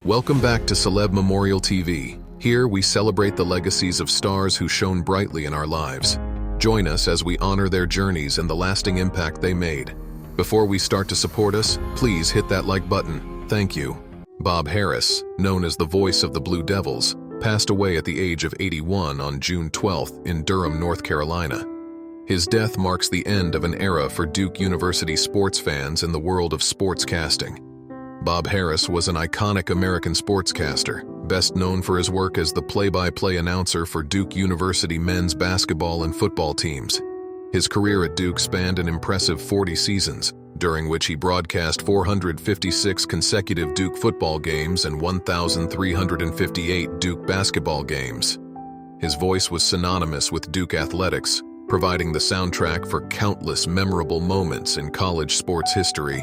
Welcome back to Celeb Memorial TV. Here we celebrate the legacies of stars who shone brightly in our lives. Join us as we honor their journeys and the lasting impact they made. Before we start to support us, please hit that like button. Thank you. Bob Harris, known as the voice of the Blue Devils, passed away at the age of 81 on June 12th in Durham, North Carolina. His death marks the end of an era for Duke University sports fans in the world of sportscasting. Bob Harris was an iconic American sportscaster, best known for his work as the play-by-play announcer for Duke University men's basketball and football teams. His career at Duke spanned an impressive 40 seasons, during which he broadcast 456 consecutive Duke football games and 1,358 Duke basketball games. His voice was synonymous with Duke athletics, providing the soundtrack for countless memorable moments in college sports history.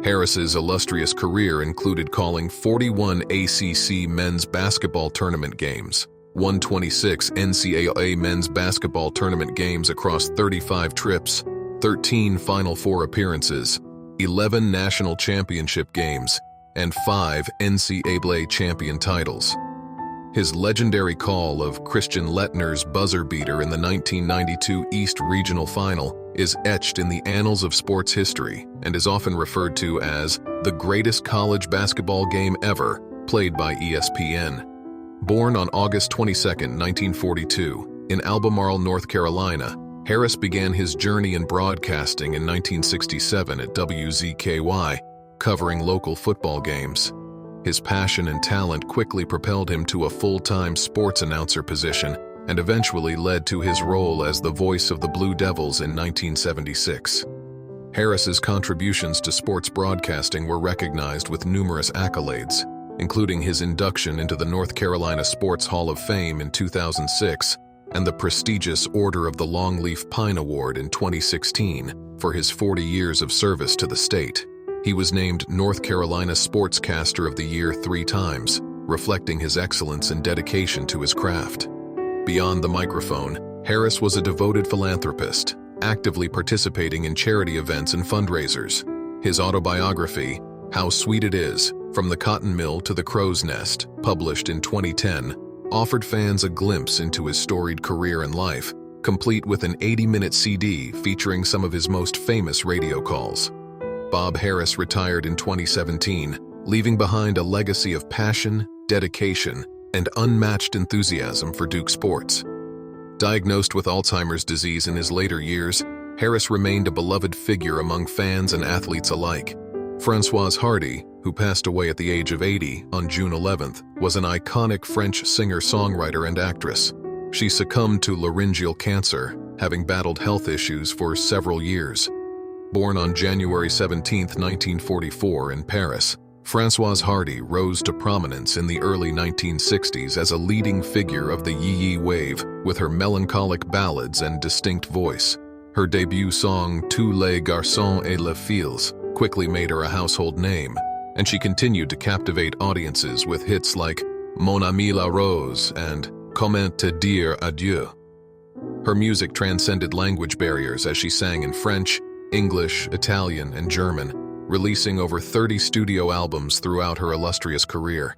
Harris's illustrious career included calling 41 ACC men's basketball tournament games, 126 NCAA men's basketball tournament games across 35 trips, 13 Final Four appearances, 11 national championship games, and 5 NCAA champion titles. His legendary call of Christian Lettner's buzzer beater in the 1992 East Regional Final is etched in the annals of sports history and is often referred to as the greatest college basketball game ever, played by ESPN. Born on August 22, 1942, in Albemarle, North Carolina, Harris began his journey in broadcasting in 1967 at WZKY, covering local football games. His passion and talent quickly propelled him to a full-time sports announcer position and eventually led to his role as the voice of the Blue Devils in 1976. Harris's contributions to sports broadcasting were recognized with numerous accolades, including his induction into the North Carolina Sports Hall of Fame in 2006 and the prestigious Order of the Longleaf Pine Award in 2016 for his 40 years of service to the state. He was named North Carolina Sportscaster of the Year 3 times, reflecting his excellence and dedication to his craft. Beyond the microphone, Harris was a devoted philanthropist, actively participating in charity events and fundraisers. His autobiography, How Sweet It Is, From the Cotton Mill to the Crow's Nest, published in 2010, offered fans a glimpse into his storied career and life, complete with an 80-minute CD featuring some of his most famous radio calls. Bob Harris retired in 2017, leaving behind a legacy of passion, dedication, and unmatched enthusiasm for Duke sports. Diagnosed with Alzheimer's disease in his later years, Harris remained a beloved figure among fans and athletes alike. Françoise Hardy, who passed away at the age of 80 on June 11th, was an iconic French singer-songwriter and actress. She succumbed to laryngeal cancer, having battled health issues for several years. Born on January 17, 1944 in Paris, Françoise Hardy rose to prominence in the early 1960s as a leading figure of the yee-yee wave with her melancholic ballads and distinct voice. Her debut song, Tous les garçons et les filles, quickly made her a household name, and she continued to captivate audiences with hits like Mon ami la rose and Comment te dire adieu. Her music transcended language barriers as she sang in French, English, Italian, and German, releasing over 30 studio albums throughout her illustrious career.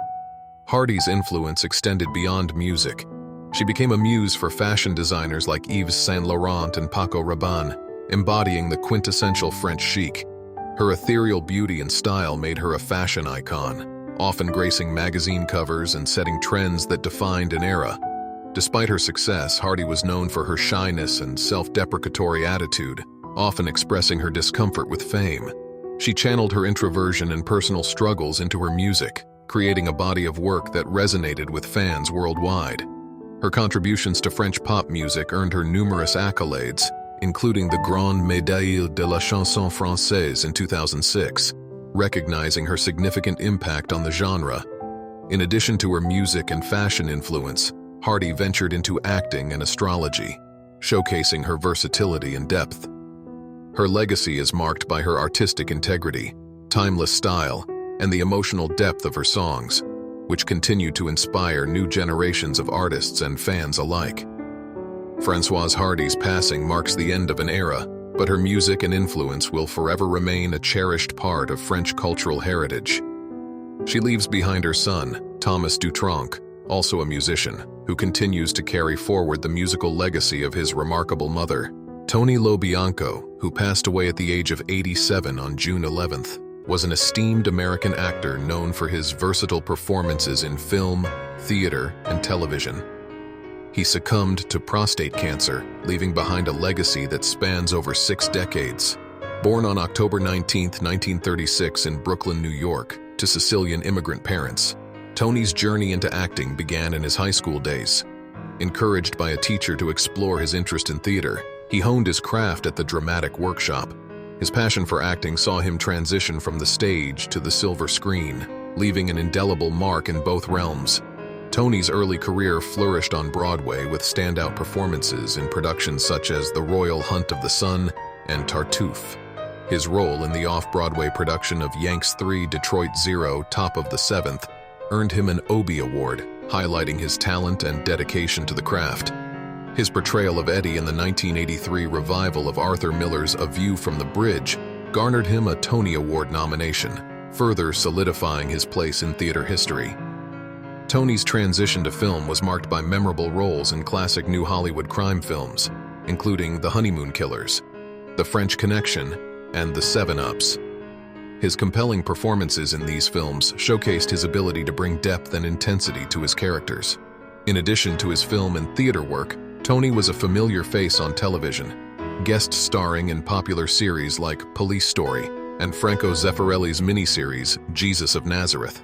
Hardy's influence extended beyond music. She became a muse for fashion designers like Yves Saint Laurent and Paco Rabanne, embodying the quintessential French chic. Her ethereal beauty and style made her a fashion icon, often gracing magazine covers and setting trends that defined an era. Despite her success, Hardy was known for her shyness and self-deprecatory attitude, often expressing her discomfort with fame. She channeled her introversion and personal struggles into her music, creating a body of work that resonated with fans worldwide. Her contributions to French pop music earned her numerous accolades, including the Grande Médaille de la Chanson Française in 2006, recognizing her significant impact on the genre. In addition to her music and fashion influence, Hardy ventured into acting and astrology, showcasing her versatility and depth. Her legacy is marked by her artistic integrity, timeless style, and the emotional depth of her songs, which continue to inspire new generations of artists and fans alike. Françoise Hardy's passing marks the end of an era, but her music and influence will forever remain a cherished part of French cultural heritage. She leaves behind her son, Thomas Dutronc, also a musician, who continues to carry forward the musical legacy of his remarkable mother. Tony Lo Bianco, who passed away at the age of 87 on June 11th, was an esteemed American actor known for his versatile performances in film, theater, and television. He succumbed to prostate cancer, leaving behind a legacy that spans over 6 decades. Born on October 19, 1936 in Brooklyn, New York, to Sicilian immigrant parents, Tony's journey into acting began in his high school days. Encouraged by a teacher to explore his interest in theater, he honed his craft at the dramatic workshop. His passion for acting saw him transition from the stage to the silver screen, leaving an indelible mark in both realms. Tony's early career flourished on Broadway with standout performances in productions such as The Royal Hunt of the Sun and Tartuffe. His role in the off-Broadway production of Yanks 3 Detroit 0 Top of the Seventh earned him an Obie Award, highlighting his talent and dedication to the craft. His portrayal of Eddie in the 1983 revival of Arthur Miller's A View from the Bridge garnered him a Tony Award nomination, further solidifying his place in theater history. Tony's transition to film was marked by memorable roles in classic New Hollywood crime films, including The Honeymoon Killers, The French Connection, and The 7-Ups. His compelling performances in these films showcased his ability to bring depth and intensity to his characters. In addition to his film and theater work, Tony was a familiar face on television, guest starring in popular series like Police Story and Franco Zeffirelli's miniseries Jesus of Nazareth.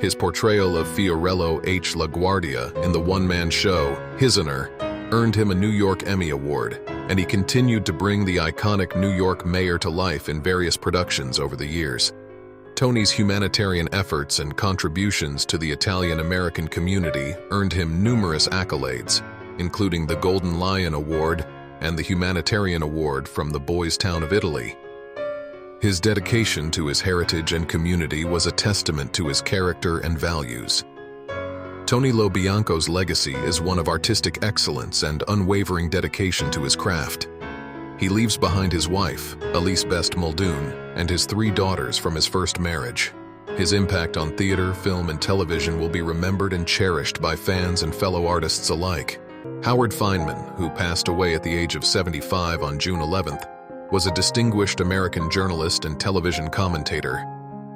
His portrayal of Fiorello H. LaGuardia in the one-man show Prisoner earned him a New York Emmy Award, and he continued to bring the iconic New York mayor to life in various productions over the years. Tony's humanitarian efforts and contributions to the Italian-American community earned him numerous accolades, including the Golden Lion Award and the Humanitarian Award from the Boys Town of Italy. His dedication to his heritage and community was a testament to his character and values. Tony Lo Bianco's legacy is one of artistic excellence and unwavering dedication to his craft. He leaves behind his wife, Elise Best Muldoon, and his 3 daughters from his first marriage. His impact on theater, film, and television will be remembered and cherished by fans and fellow artists alike. Howard Fineman, who passed away at the age of 75 on June 11th, was a distinguished American journalist and television commentator.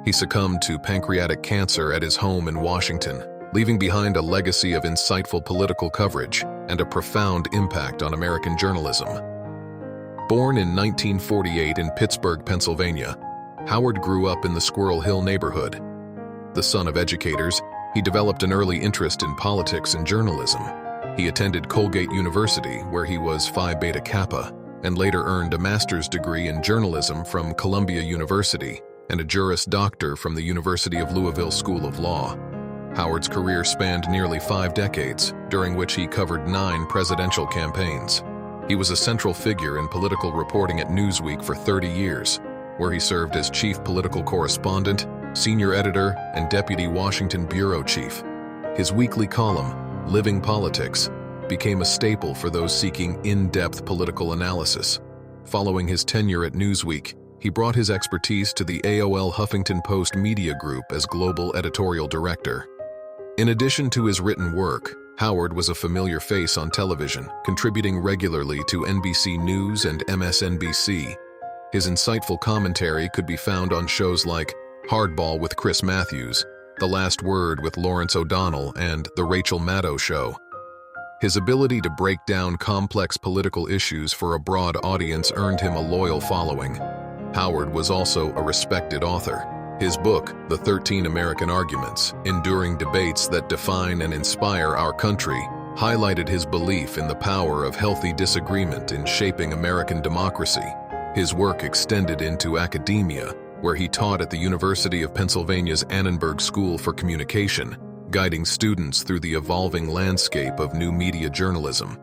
He succumbed to pancreatic cancer at his home in Washington, leaving behind a legacy of insightful political coverage and a profound impact on American journalism. Born in 1948 in Pittsburgh, Pennsylvania, Howard grew up in the Squirrel Hill neighborhood. The son of educators, he developed an early interest in politics and journalism. He attended Colgate University, where he was Phi Beta Kappa, and later earned a master's degree in journalism from Columbia University and a Juris Doctor from the University of Louisville School of Law. Howard's career spanned nearly 5 decades, during which he covered 9 presidential campaigns. He was a central figure in political reporting at Newsweek for 30 years, where he served as chief political correspondent, senior editor, and deputy Washington bureau chief. His weekly column, Living Politics, became a staple for those seeking in-depth political analysis. Following his tenure at Newsweek, he brought his expertise to the AOL Huffington Post media group as global editorial director. In addition to his written work, Howard was a familiar face on television, contributing regularly to NBC News and MSNBC. His insightful commentary could be found on shows like Hardball with Chris Matthews, The Last Word with Lawrence O'Donnell, and The Rachel Maddow Show. His ability to break down complex political issues for a broad audience earned him a loyal following. Howard was also a respected author. His book, The 13 American Arguments, Enduring Debates That Define and Inspire Our Country, highlighted his belief in the power of healthy disagreement in shaping American democracy. His work extended into academia, where he taught at the University of Pennsylvania's Annenberg School for Communication, guiding students through the evolving landscape of new media journalism.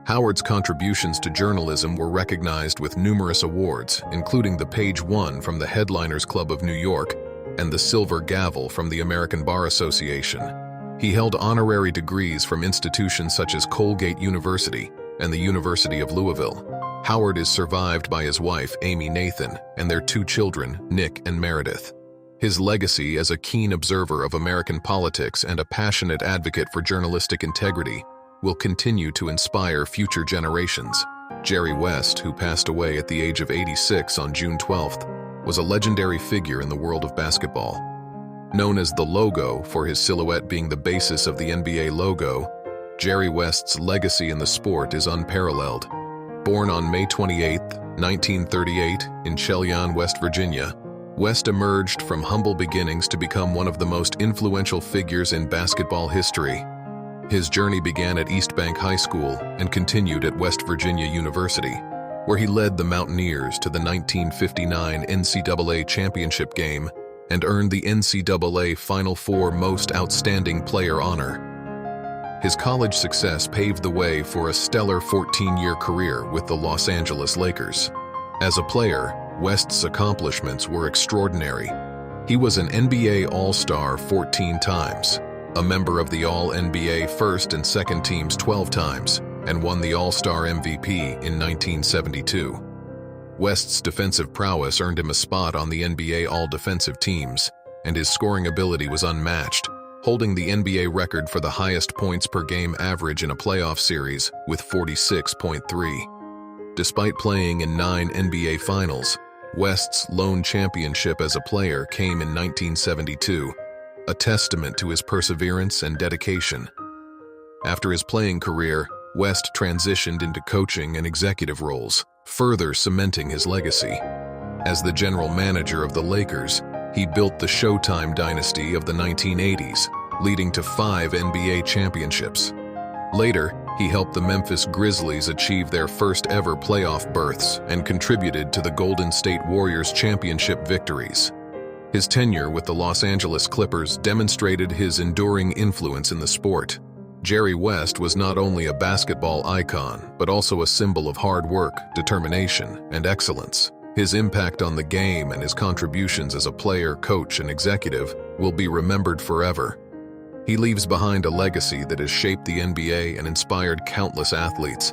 Howard's contributions to journalism were recognized with numerous awards, including the Page 1 from the Headliners Club of New York and the Silver Gavel from the American Bar Association. He held honorary degrees from institutions such as Colgate University and the University of Louisville. Howard is survived by his wife, Amy Nathan, and their 2 children, Nick and Meredith. His legacy as a keen observer of American politics and a passionate advocate for journalistic integrity will continue to inspire future generations. Jerry West, who passed away at the age of 86 on June 12th, was a legendary figure in the world of basketball. Known as the Logo for his silhouette being the basis of the NBA logo, Jerry West's legacy in the sport is unparalleled. Born on May 28, 1938, in Cheyenne, West Virginia, West emerged from humble beginnings to become one of the most influential figures in basketball history. His journey began at East Bank High School and continued at West Virginia University, where he led the Mountaineers to the 1959 NCAA championship game and earned the NCAA Final Four Most Outstanding Player honor. His college success paved the way for a stellar 14-year career with the Los Angeles Lakers. As a player, West's accomplishments were extraordinary. He was an NBA All-Star 14 times, a member of the All-NBA first and second teams 12 times, and won the All-Star MVP in 1972. West's defensive prowess earned him a spot on the NBA All-Defensive teams, and his scoring ability was unmatched, holding the NBA record for the highest points per game average in a playoff series with 46.3. Despite playing in 9 NBA Finals, West's lone championship as a player came in 1972, a testament to his perseverance and dedication. After his playing career, West transitioned into coaching and executive roles, further cementing his legacy. As the general manager of the Lakers, he built the Showtime dynasty of the 1980s, leading to 5 NBA championships. Later, he helped the Memphis Grizzlies achieve their first ever playoff berths and contributed to the Golden State Warriors' championship victories. His tenure with the Los Angeles Clippers demonstrated his enduring influence in the sport. Jerry West was not only a basketball icon, but also a symbol of hard work, determination, and excellence. His impact on the game and his contributions as a player, coach, and executive will be remembered forever. He leaves behind a legacy that has shaped the NBA and inspired countless athletes.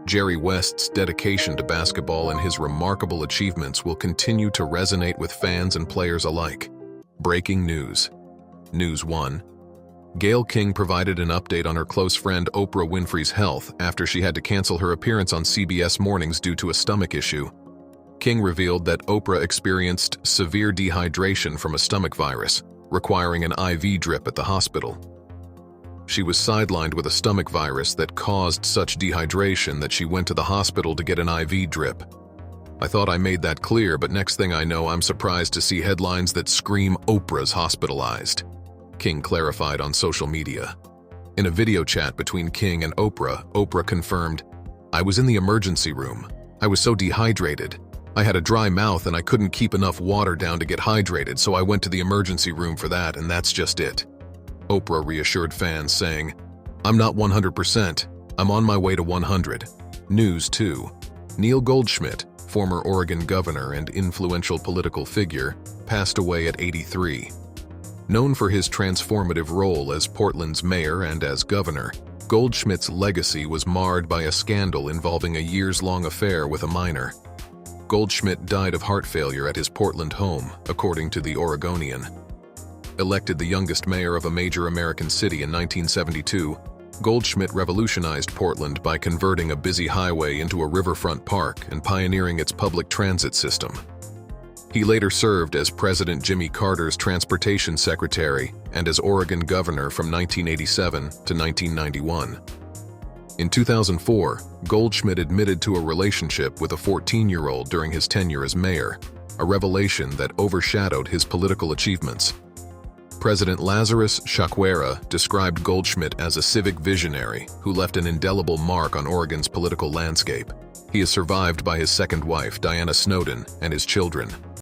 Jerry West's dedication to basketball and his remarkable achievements will continue to resonate with fans and players alike. Breaking news. News 1. Gayle King provided an update on her close friend Oprah Winfrey's health after she had to cancel her appearance on CBS Mornings due to a stomach issue. King revealed that Oprah experienced severe dehydration from a stomach virus, requiring an IV drip at the hospital. She was sidelined with a stomach virus that caused such dehydration that she went to the hospital to get an IV drip. I thought I made that clear, but next thing I know, I'm surprised to see headlines that scream Oprah's hospitalized, King clarified on social media. In a video chat between King and Oprah, Oprah confirmed, "I was in the emergency room. I was so dehydrated. I had a dry mouth and I couldn't keep enough water down to get hydrated, so I went to the emergency room for that, and that's just it." Oprah reassured fans, saying, "I'm not 100%. I'm on my way to 100. News 2. Neil Goldschmidt, former Oregon governor and influential political figure, passed away at 83. Known for his transformative role as Portland's mayor and as governor, Goldschmidt's legacy was marred by a scandal involving a years-long affair with a minor. Goldschmidt died of heart failure at his Portland home, according to the Oregonian. Elected the youngest mayor of a major American city in 1972, Goldschmidt revolutionized Portland by converting a busy highway into a riverfront park and pioneering its public transit system. He later served as President Jimmy Carter's transportation secretary and as Oregon governor from 1987 to 1991. In 2004, Goldschmidt admitted to a relationship with a 14-year-old during his tenure as mayor, a revelation that overshadowed his political achievements. President Lazarus Chakwera described Goldschmidt as a civic visionary who left an indelible mark on Oregon's political landscape. He is survived by his second wife, Diana Snowden, and his children.